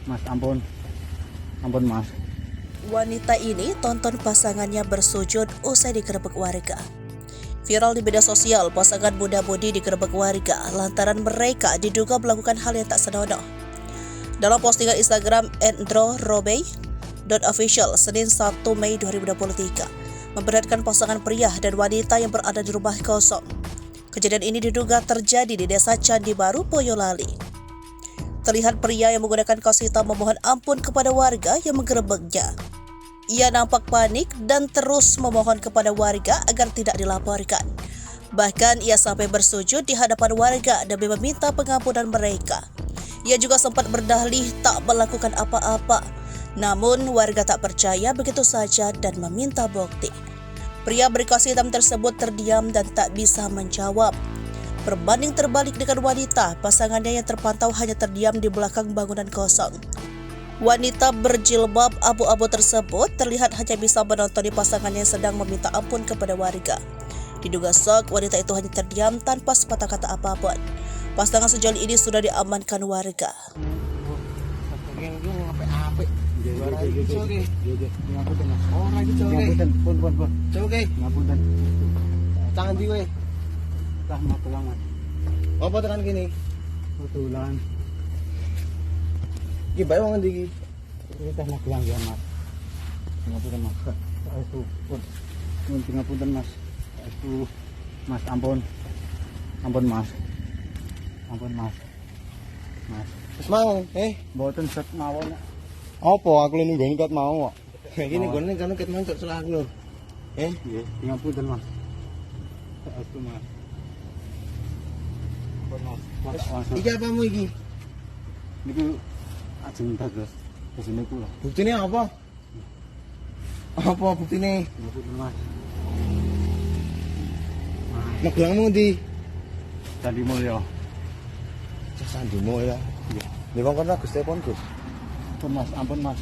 Mas, ampun. Ampun, Mas. Wanita ini tonton pasangannya bersujud usai digerebek warga. Viral di media sosial, pasangan muda-mudi digerebek warga lantaran mereka diduga melakukan hal yang tak senonoh. Dalam postingan Instagram @androrobey.official Senin 1 Mei 2023, memperlihatkan pasangan pria dan wanita yang berada di rumah kosong. Kejadian ini diduga terjadi di Desa Candi Baru, Boyolali. Terlihat pria yang menggunakan kaos hitam memohon ampun kepada warga yang menggerebeknya. Ia nampak panik dan terus memohon kepada warga agar tidak dilaporkan. Bahkan ia sampai bersujud di hadapan warga demi meminta pengampunan mereka. Ia juga sempat berdalih tak melakukan apa-apa. Namun warga tak percaya begitu saja dan meminta bukti. Pria berkaos hitam tersebut terdiam dan tak bisa menjawab. Berbanding terbalik dengan wanita, pasangannya yang terpantau hanya terdiam di belakang bangunan kosong. Wanita berjilbab abu-abu tersebut terlihat hanya bisa menonton pasangannya yang sedang meminta ampun kepada warga. Diduga shock, wanita itu hanya terdiam tanpa sepatah kata apapun. Pasangan sejauh ini sudah diamankan warga. Tangan di we. Tah matulangan. Apa tekan gini? Betulan. Iki bae wong ndi iki? Kita matulang ya, Mas. Ngapunten, Mas. Aduh, pun. Ngapunten, Mas. Aduh, Mas, ampun. Ampun, Mas. Ampun, Mas. Mas. Wis mau, Mboten set mawon. Apa aku lu nunggoni ket mau kok. Iki nunggoni kan ket mau salah aku lho. Nggih, ngapunten, Mas. Aduh, Mas. Ampun, Mas. Mas. Iki apamu iki? Niku ajeng dados kesini kula. Buktine apa? Apa buktine? Ngapunten, Mas. Magelangmu ndi? Candi Mulya. Sandimo ya. Nek wong kono Gus telepon Gus. Ampun, Mas. Ampun, Mas.